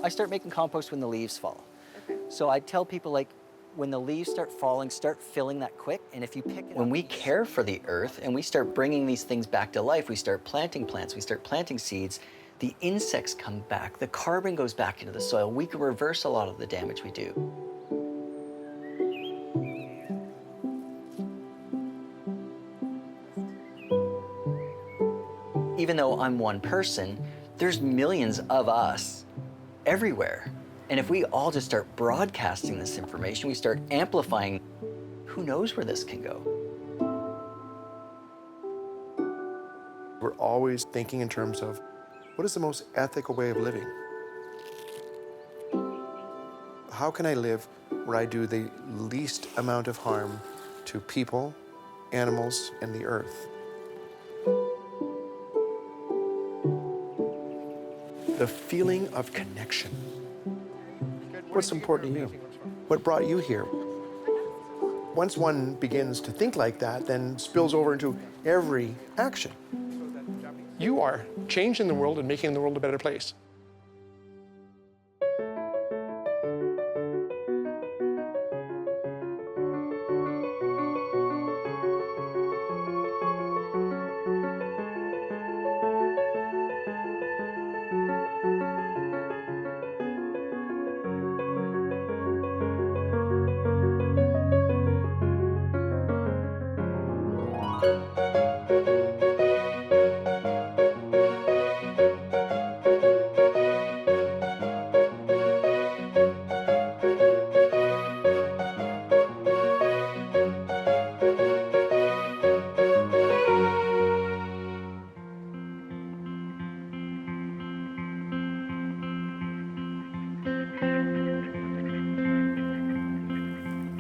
I start making compost when the leaves fall. So I tell people, like, when the leaves start falling, start filling that quick, and if you pick it up... When we care for the earth and we start bringing these things back to life, we start planting plants, we start planting seeds, the insects come back, the carbon goes back into the soil, we can reverse a lot of the damage we do. Even though I'm one person, there's millions of us everywhere. And if we all just start broadcasting this information, we start amplifying, who knows where this can go? We're always thinking in terms of, what is the most ethical way of living? How can I live where I do the least amount of harm to people, animals, and the earth? The feeling of connection. What's important to you? What brought you here? Once one begins to think like that, then spills over into every action. You are changing the world and making the world a better place.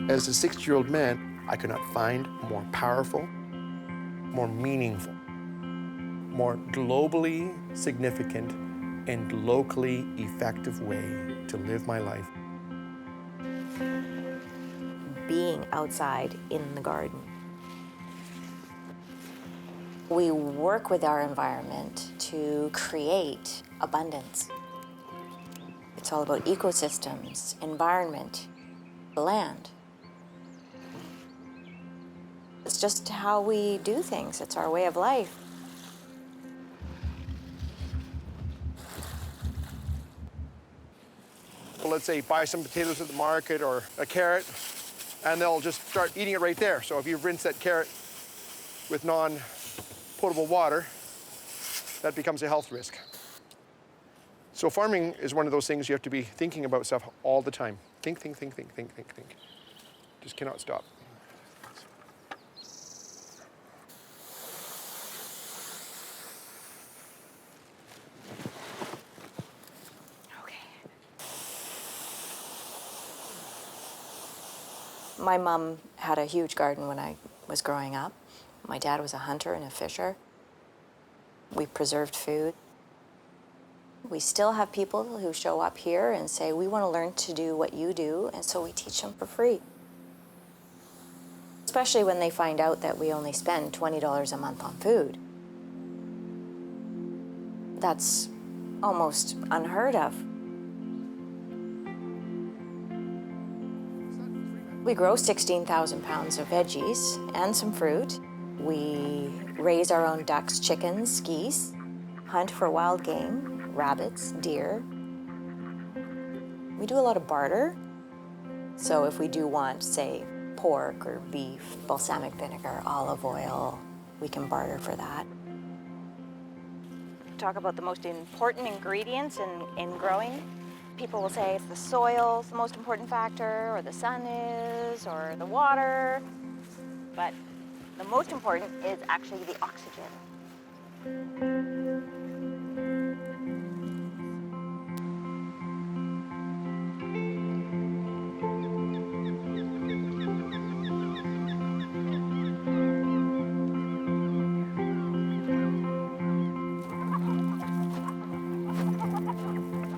As a 60-year-old man, I could not find a more powerful, more meaningful, more globally significant and locally effective way to live my life. Being outside in the garden. We work with our environment to create abundance. It's all about ecosystems, environment, the land. It's just how we do things. It's our way of life. Well, let's say buy some potatoes at the market or a carrot, and they'll just start eating it right there. So if you've rinsed that carrot with non-potable water, that becomes a health risk. So farming is one of those things you have to be thinking about stuff all the time. Think. Just cannot stop. My mom had a huge garden when I was growing up. My dad was a hunter and a fisher. We preserved food. We still have people who show up here and say, we want to learn to do what you do, and so we teach them for free. Especially when they find out that we only spend $20 a month on food. That's almost unheard of. We grow 16,000 pounds of veggies and some fruit. We raise our own ducks, chickens, geese, hunt for wild game, rabbits, deer. We do a lot of barter. So if we do want, say, pork or beef, balsamic vinegar, olive oil, we can barter for that. Talk about the most important ingredients in growing. People will say it's the soil's the most important factor, or the sun is, or the water. But the most important is actually the oxygen.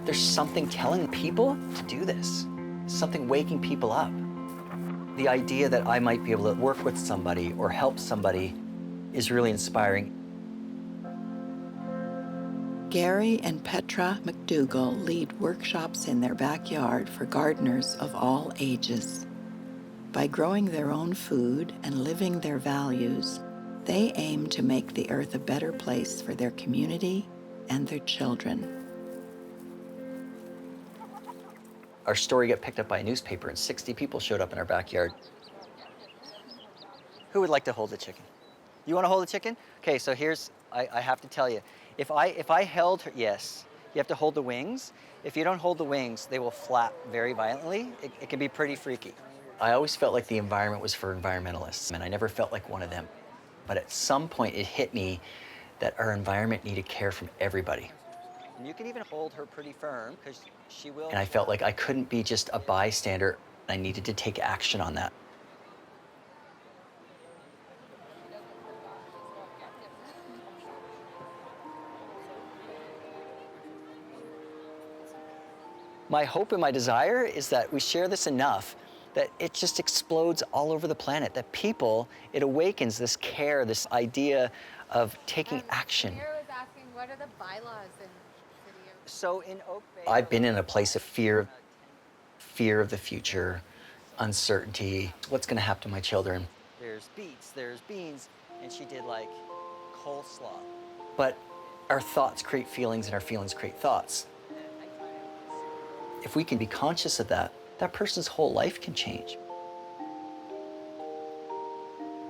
There's something telling people to do this, something waking people up. The idea that I might be able to work with somebody or help somebody is really inspiring. Gary and Petra McDougall lead workshops in their backyard for gardeners of all ages. By growing their own food and living their values, they aim to make the earth a better place for their community and their children. Our story got picked up by a newspaper and 60 people showed up in our backyard. Who would like to hold the chicken? You want to hold the chicken? Okay, so here's, I have to tell you, if I held her, yes, you have to hold the wings. If you don't hold the wings, they will flap very violently. It can be pretty freaky. I always felt like the environment was for environmentalists, and I never felt like one of them. But at some point, it hit me that our environment needed care from everybody. And you can even hold her pretty firm, because she will. And I felt like I couldn't be just a bystander. I needed to take action on that. My hope and my desire is that we share this enough that it just explodes all over the planet, that people, it awakens this care, this idea of taking action. Sarah was asking, what are the bylaws in the city of... So in Oak Bay, I've been in a place of fear of the future, uncertainty, what's gonna happen to my children. There's beets, there's beans, and she did like coleslaw. But our thoughts create feelings and our feelings create thoughts. If we can be conscious of that, that person's whole life can change.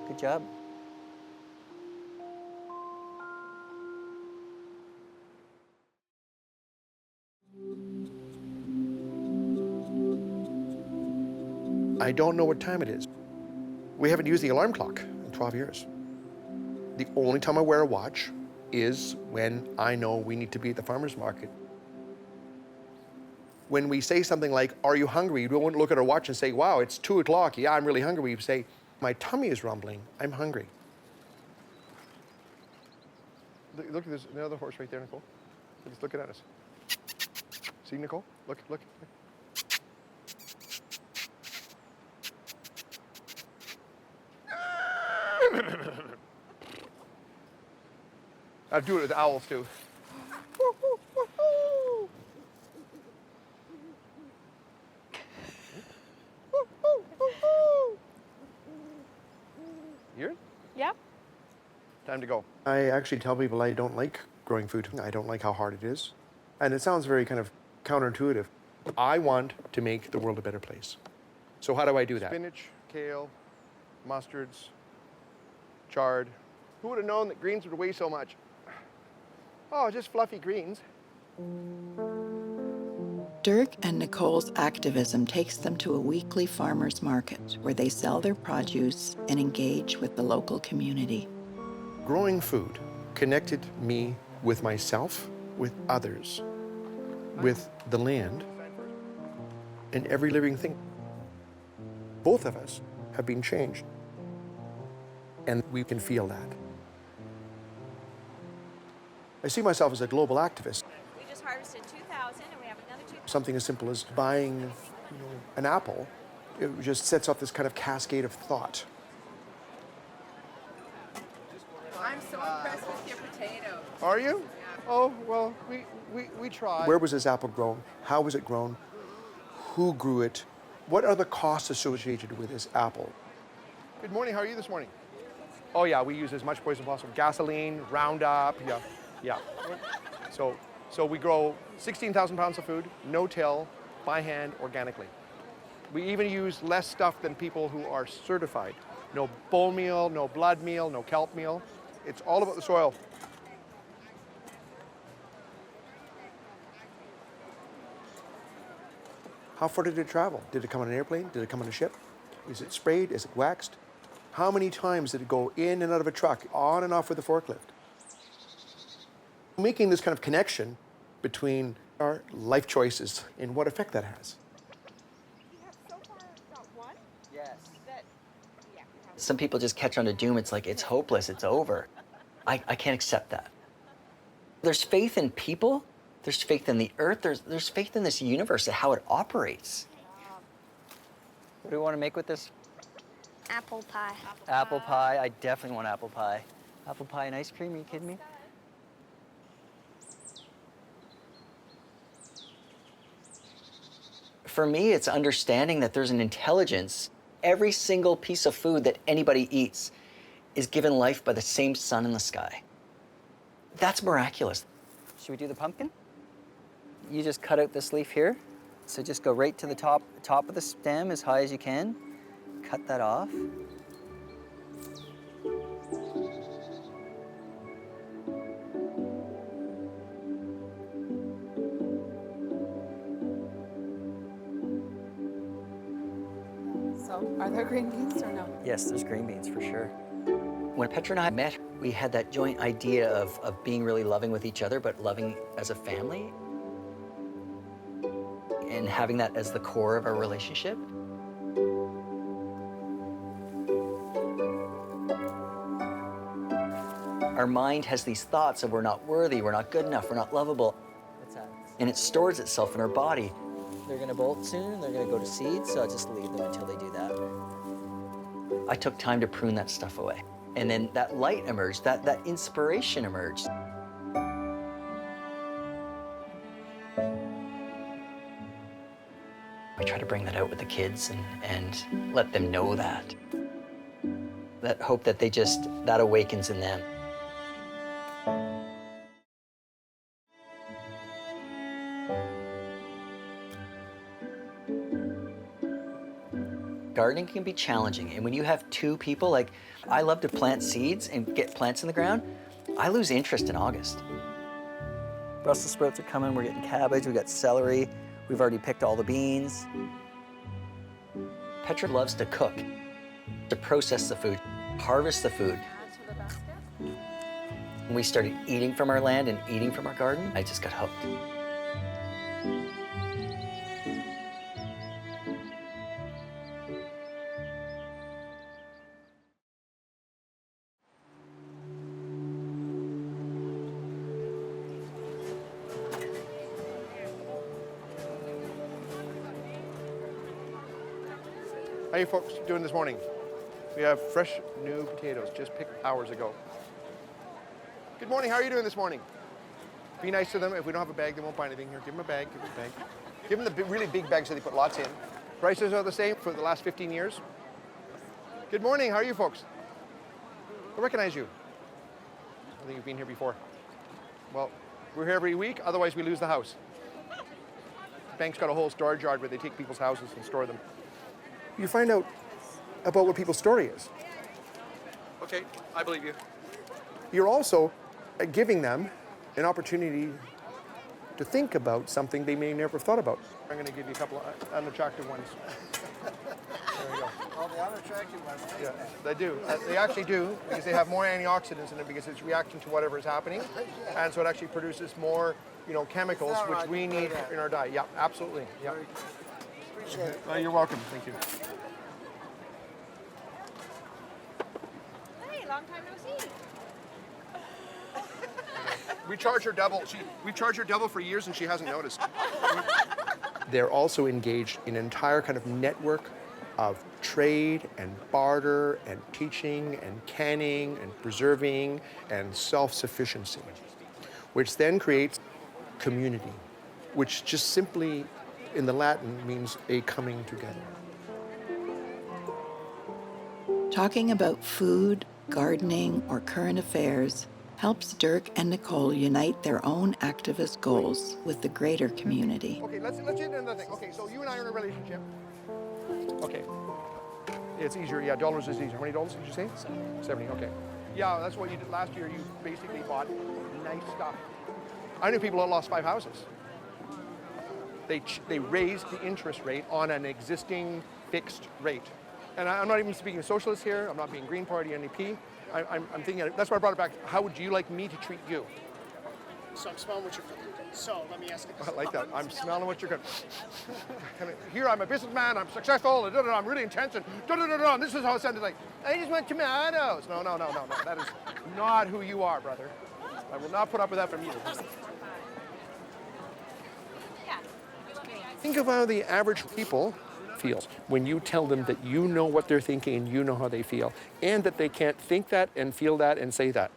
Good job. I don't know what time it is. We haven't used the alarm clock in 12 years. The only time I wear a watch is when I know we need to be at the farmer's market. When we say something like, are you hungry? We won't look at our watch and say, wow, it's 2 o'clock. Yeah, I'm really hungry. We say, my tummy is rumbling. I'm hungry. Look, there's another horse right there, Nicole. He's looking at us. See, Nicole? Look. I do it with owls too. You hear it? Yep. Time to go. I actually tell people I don't like growing food. I don't like how hard it is. And it sounds very kind of counterintuitive. I want to make the world a better place. So how do I do that? Spinach, kale, mustards, chard. Who would have known that greens would weigh so much? Oh, just fluffy greens. Dirk and Nicole's activism takes them to a weekly farmers market where they sell their produce and engage with the local community. Growing food connected me with myself, with others, with the land, and every living thing. Both of us have been changed, and we can feel that. I see myself as a global activist. We just harvested 2,000 and we have another 2,000. Something as simple as buying an apple, it just sets off this kind of cascade of thought. I'm so impressed with your potatoes. Are you? Oh, well, we try. Where was this apple grown? How was it grown? Who grew it? What are the costs associated with this apple? Good morning, how are you this morning? Oh yeah, we use as much poison as possible. Gasoline, Roundup, yeah. So we grow 16,000 pounds of food, no-till, by hand, organically. We even use less stuff than people who are certified. No bone meal, no blood meal, no kelp meal. It's all about the soil. How far did it travel? Did it come on an airplane? Did it come on a ship? Is it sprayed? Is it waxed? How many times did it go in and out of a truck, on and off with a forklift? Making this kind of connection between our life choices and what effect that has. We have so far got one. Yes. That, yeah. Some people just catch on to doom. It's like, it's hopeless, it's over. I can't accept that. There's faith in people, there's faith in the earth, there's faith in this universe and how it operates. What do we want to make with this? Apple pie. Apple pie. I definitely want apple pie. Apple pie and ice cream, are you kidding me? For me, it's understanding that there's an intelligence. Every single piece of food that anybody eats is given life by the same sun in the sky. That's miraculous. Should we do the pumpkin? You just cut out this leaf here. So just go right to the top of the stem as high as you can. Cut that off. So, are there green beans or no? Yes, there's green beans for sure. When Petra and I met, we had that joint idea of being really loving with each other, but loving as a family. And having that as the core of our relationship. Our mind has these thoughts of we're not worthy, we're not good enough, we're not lovable. And it stores itself in our body. They're gonna bolt soon, they're gonna go to seed, so I'll just leave them until they do that. I took time to prune that stuff away. And then that light emerged, that inspiration emerged. I try to bring that out with the kids and let them know that. That hope that that awakens in them. Gardening can be challenging, and when you have two people, like I love to plant seeds and get plants in the ground, I lose interest in August. Brussels sprouts are coming, we're getting cabbage, we got celery, we've already picked all the beans. Petra loves to cook, to process the food, harvest the food. When we started eating from our land and eating from our garden, I just got hooked. How you folks doing this morning? We have fresh new potatoes, just picked hours ago. Good morning, how are you doing this morning? Be nice to them. If we don't have a bag, they won't buy anything here. Give them a bag, give them a bag. Give them the really big bags that they put lots in. Prices are the same for the last 15 years. Good morning, how are you folks? I recognize you. I think you've been here before. Well, we're here every week, otherwise we lose the house. The bank's got a whole storage yard where they take people's houses and store them. You find out about what people's story is. Okay, I believe you. You're also giving them an opportunity to think about something they may never have thought about. I'm going to give you a couple of unattractive ones. There you go. All the unattractive ones. Yeah, they do. They actually do, because they have more antioxidants in it, because it's reacting to whatever is happening, and so it actually produces more, chemicals which we need in our diet. Yeah, absolutely. Yeah. Appreciate it. Well, you're welcome. Thank you. Hey, long time no see. We charge her double. We charge her double for years, and she hasn't noticed. They're also engaged in an entire kind of network of trade and barter and teaching and canning and preserving and self-sufficiency, which then creates community, which just simply in the Latin means a coming together. Talking about food, gardening, or current affairs helps Dirk and Nicole unite their own activist goals with the greater community. Okay, let's get into another thing. Okay, so you and I are in a relationship. Okay. It's easier. Yeah, dollars is easier. How many dollars did you say? 70. Okay. Yeah, that's what you did last year. You basically bought nice stuff. I knew people that lost 5 houses. They raised the interest rate on an existing fixed rate. And I'm not even speaking of socialists here. I'm not being Green Party, NEP. I'm thinking, that's why I brought it back. How would you like me to treat you? So I'm smelling what you're cooking. So let me ask you this. I like that. I'm smelling what you're cooking. Here, I'm a businessman. I'm successful. I'm really intense. And and this is how it sounded like, I just want tomatoes. No. That is not who you are, brother. I will not put up with that from you. Think of how the average people feels when you tell them that you know what they're thinking and you know how they feel, and that they can't think that and feel that and say that.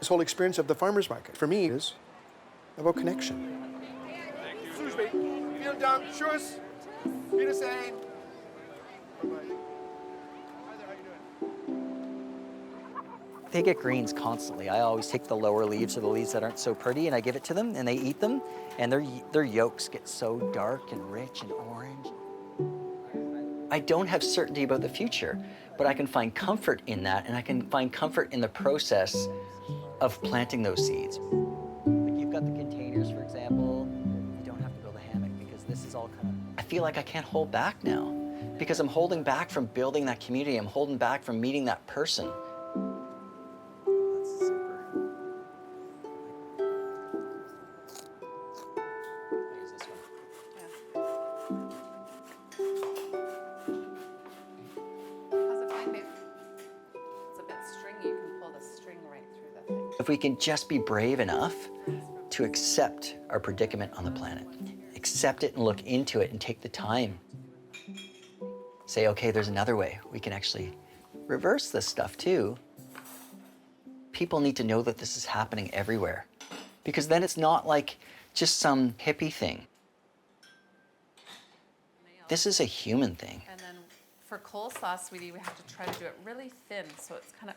This whole experience of the farmer's market, for me, is about connection. Excuse me. Good dog. Tschüss. Wiedersehen. Bye-bye. They get greens constantly. I always take the lower leaves or the leaves that aren't so pretty and I give it to them and they eat them and their yolks get so dark and rich and orange. I don't have certainty about the future, but I can find comfort in that and I can find comfort in the process of planting those seeds. Like you've got the containers, for example. You don't have to build a hammock because this is all kind of, I feel like I can't hold back now because I'm holding back from building that community. I'm holding back from meeting that person. If we can just be brave enough to accept our predicament on the planet, accept it and look into it and take the time. Say, okay, there's another way. We can actually reverse this stuff too. People need to know that this is happening everywhere because then it's not like just some hippie thing. This is a human thing. And then for coleslaw, sweetie, we have to try to do it really thin so it's kind of...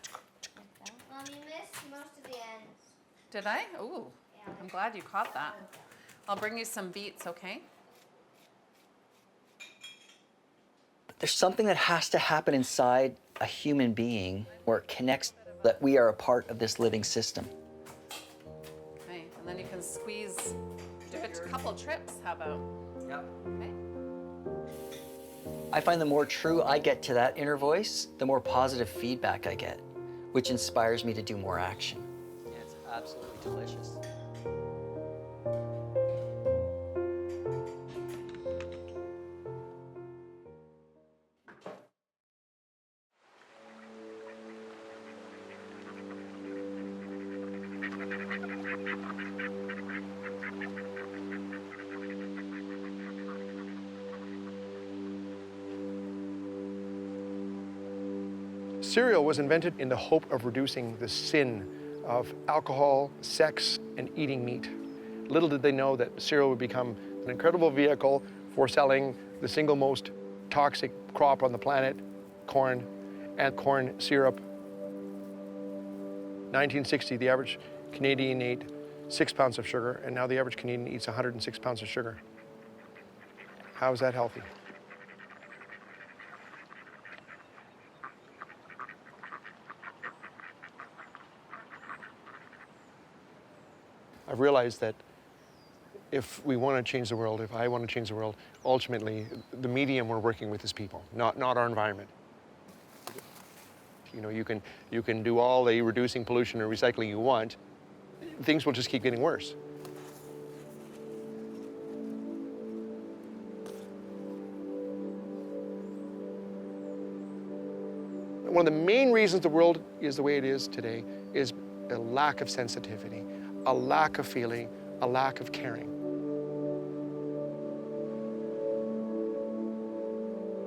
Mom, you missed most of the ends. Did I? Ooh, Yeah. I'm glad you caught that. I'll bring you some beets, okay? There's something that has to happen inside a human being where it connects that we are a part of this living system. Okay, and then you can squeeze, do a couple trips, how about? Yep. Okay. I find the more true I get to that inner voice, the more positive feedback I get, which inspires me to do more action. Yeah, it's absolutely delicious. Cereal was invented in the hope of reducing the sin of alcohol, sex, and eating meat. Little did they know that cereal would become an incredible vehicle for selling the single most toxic crop on the planet, corn, and corn syrup. 1960, the average Canadian ate 6 pounds of sugar, and now the average Canadian eats 106 pounds of sugar. How is that healthy? I've realized that if we want to change the world, if I want to change the world, ultimately the medium we're working with is people, not our environment. You know, you can do all the reducing pollution and recycling you want, things will just keep getting worse. One of the main reasons the world is the way it is today is a lack of sensitivity, a lack of feeling, a lack of caring.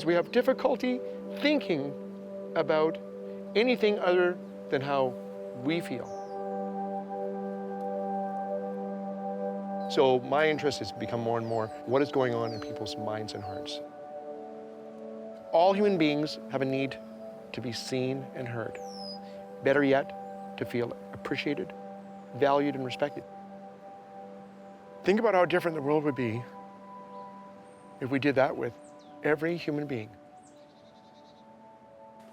We have difficulty thinking about anything other than how we feel. So my interest has become more and more what is going on in people's minds and hearts. All human beings have a need to be seen and heard. Better yet, to feel appreciated, valued, and respected. Think about how different the world would be if we did that with every human being.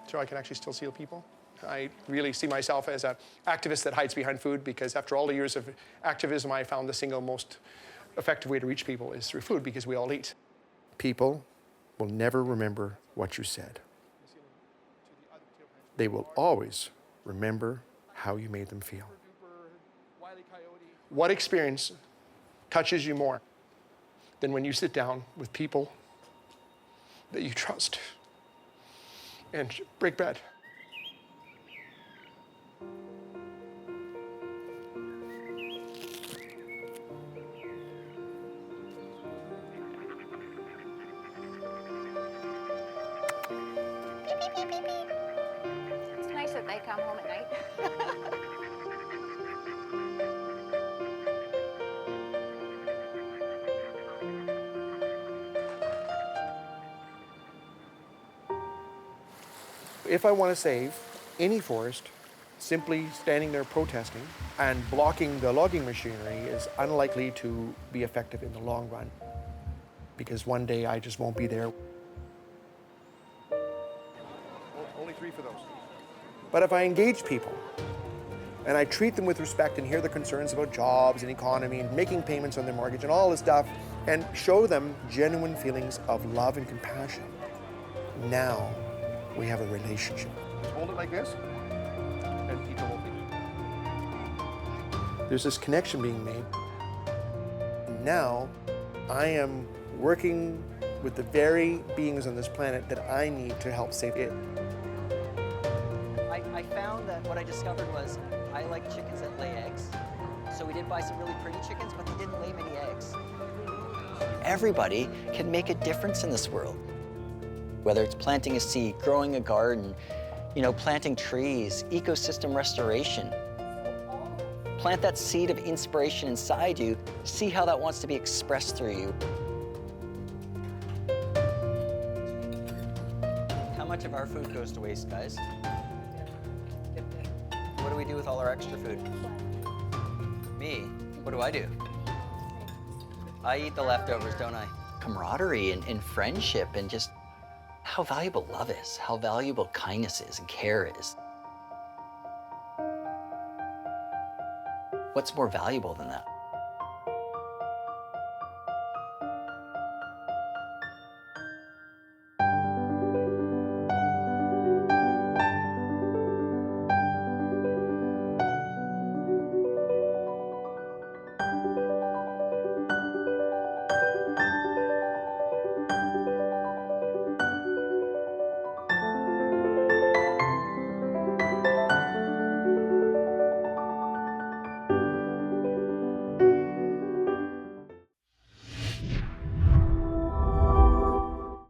So I can actually still see people. I really see myself as an activist that hides behind food because after all the years of activism, I found the single most effective way to reach people is through food because we all eat. People will never remember what you said. They will always remember how you made them feel. What experience touches you more than when you sit down with people that you trust and break bread? It's nice that they come home at night. if I want to save any forest, simply standing there protesting and blocking the logging machinery is unlikely to be effective in the long run, because one day I just won't be there. Only 3 for those. But if I engage people and I treat them with respect and hear their concerns about jobs and economy and making payments on their mortgage and all this stuff, and show them genuine feelings of love and compassion, now we have a relationship. Hold it like this and eat the whole thing. There's this connection being made. Now I am working with the very beings on this planet that I need to help save it. I found that what I discovered was I like chickens that lay eggs. So we did buy some really pretty chickens, but they didn't lay many eggs. Everybody can make a difference in this world. Whether it's planting a seed, growing a garden, planting trees, ecosystem restoration. Plant that seed of inspiration inside you. See how that wants to be expressed through you. How much of our food goes to waste, guys? What do we do with all our extra food? Me? What do? I eat the leftovers, don't I? Camaraderie and friendship and just how valuable love is, how valuable kindness is and care is. What's more valuable than that?